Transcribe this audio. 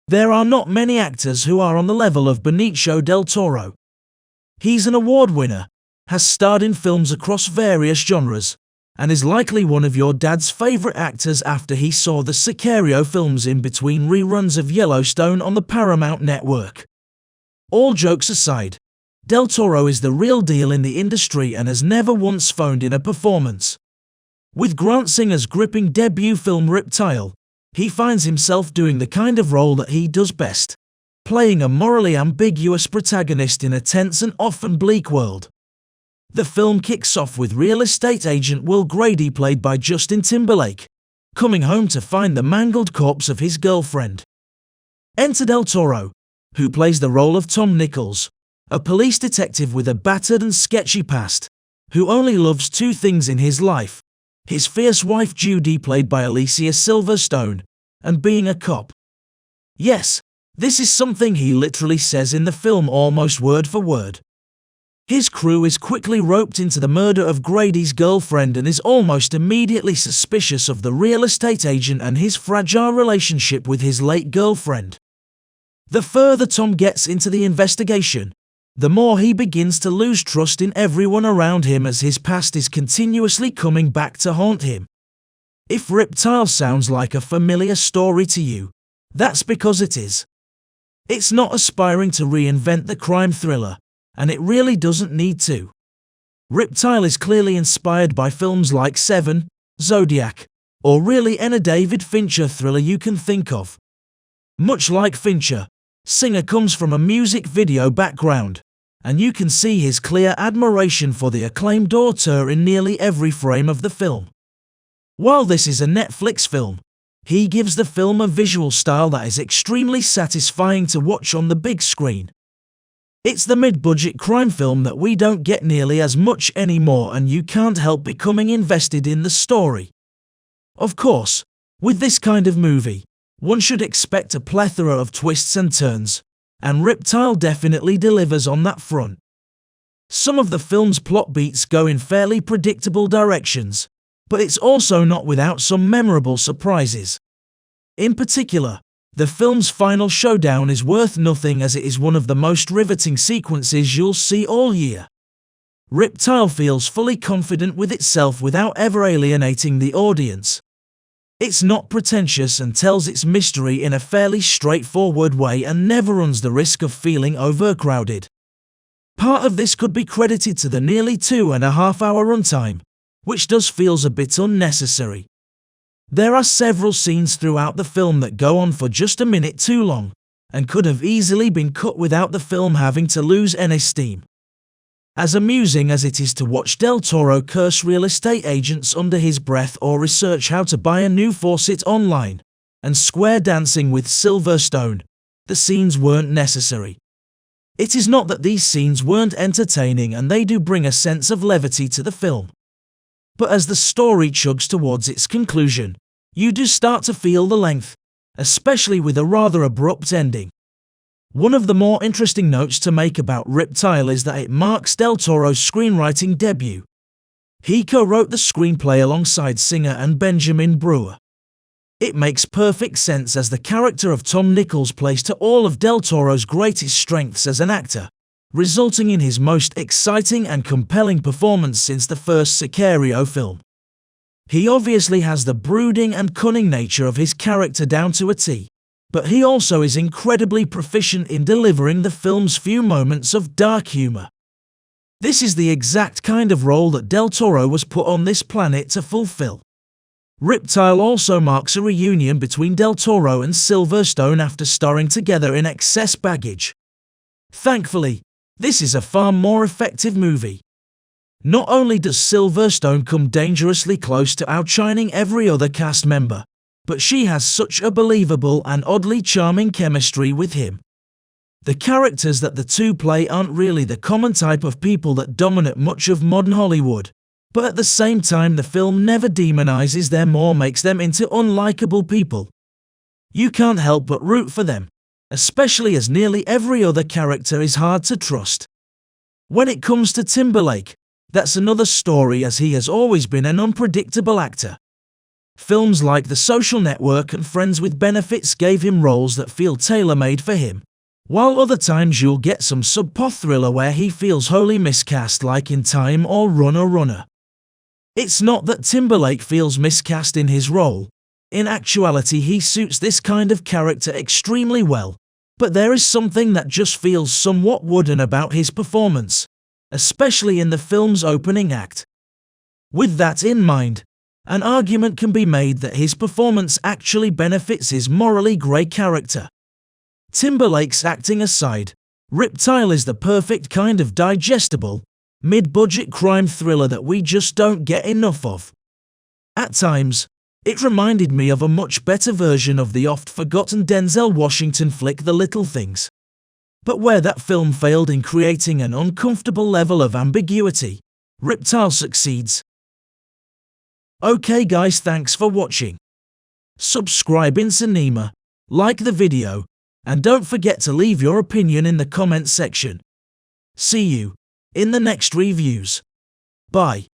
There are not many actors who are on the level of Benicio del Toro. He's an award winner, has starred in films across various genres, and is likely one of your dad's favourite actors after he saw the 𝐂𝐥𝐲 films in between reruns of Yellowstone on the Paramount Network. All jokes aside, Del Toro is the real deal in the industry and has never once phoned in a performance. With Grant Singer's gripping debut film Reptile, he finds himself doing the kind of role that he does best, playing a morally ambiguous protagonist in a tense and often bleak world. The film kicks off with real estate agent Will Grady, played by Justin Timberlake, coming home to find the mangled corpse of his girlfriend. Enter Del Toro, who plays the role of Tom Nichols, a police detective with a battered and sketchy past, who only loves two things in his life: his fierce wife Judy, played by Alicia Silverstone, and being a cop. Yes, this is something he literally says in the film almost word for word. His crew is quickly roped into the murder of Grady's girlfriend and is almost immediately suspicious of the real estate agent and his fragile relationship with his late girlfriend. The further Tom gets into the investigation, the more he begins to lose trust in everyone around him as his past is continuously coming back to haunt him. If Reptile sounds like a familiar story to you, that's because it is. It's not aspiring to reinvent the crime thriller, and it really doesn't need to. Reptile is clearly inspired by films like Seven, Zodiac, or really any David Fincher thriller you can think of. Much like Fincher, Singer comes from a music video background, and you can see his clear admiration for the acclaimed auteur in nearly every frame of the film. While this is a Netflix film, he gives the film a visual style that is extremely satisfying to watch on the big screen. It's the mid-budget crime film that we don't get nearly as much anymore, and you can't help becoming invested in the story. Of course, with this kind of movie, one should expect a plethora of twists and turns, and Reptile definitely delivers on that front. Some of the film's plot beats go in fairly predictable directions, but it's also not without some memorable surprises. In particular, the film's final showdown is worth nothing, as it is one of the most riveting sequences you'll see all year. Reptile feels fully confident with itself without ever alienating the audience. It's not pretentious and tells its mystery in a fairly straightforward way and never runs the risk of feeling overcrowded. Part of this could be credited to the nearly 2.5-hour runtime, which does feel a bit unnecessary. There are several scenes throughout the film that go on for just a minute too long, and could have easily been cut without the film having to lose any steam. As amusing as it is to watch Del Toro curse real estate agents under his breath or research how to buy a new faucet online, and square dancing with Silverstone, the scenes weren't necessary. It is not that these scenes weren't entertaining, and they do bring a sense of levity to the film. But as the story chugs towards its conclusion, you do start to feel the length, especially with a rather abrupt ending. One of the more interesting notes to make about Reptile is that it marks Del Toro's screenwriting debut. He co-wrote the screenplay alongside Singer and Benjamin Brewer. It makes perfect sense, as the character of Tom Nichols plays to all of Del Toro's greatest strengths as an actor, resulting in his most exciting and compelling performance since the first 𝐀𝐥𝐲 film. He obviously has the brooding and cunning nature of his character down to a T, but he also is incredibly proficient in delivering the film's few moments of dark humor. This is the exact kind of role that Del Toro was put on this planet to fulfill. Reptile also marks a reunion between Del Toro and Silverstone after starring together in Excess Baggage. Thankfully, this is a far more effective movie. Not only does Silverstone come dangerously close to outshining every other cast member, but she has such a believable and oddly charming chemistry with him. The characters that the two play aren't really the common type of people that dominate much of modern Hollywood, but at the same time the film never demonizes them or makes them into unlikable people. You can't help but root for them, especially as nearly every other character is hard to trust. When it comes to Timberlake, that's another story, as he has always been an unpredictable actor. Films like The Social Network and Friends with Benefits gave him roles that feel tailor-made for him, while other times you'll get some subpar thriller where he feels wholly miscast, like in Time or Runner. It's not that Timberlake feels miscast in his role. In actuality, he suits this kind of character extremely well, but there is something that just feels somewhat wooden about his performance, especially in the film's opening act. With that in mind, an argument can be made that his performance actually benefits his morally grey character. Timberlake's acting aside, Reptile is the perfect kind of digestible, mid-budget crime thriller that we just don't get enough of. At times, it reminded me of a much better version of the oft-forgotten Denzel Washington flick The Little Things. But where that film failed in creating an uncomfortable level of ambiguity, Reptile succeeds. Okay guys, thanks for watching. Subscribe incynema, like the video, and don't forget to leave your opinion in the comment section. See you in the next reviews. Bye.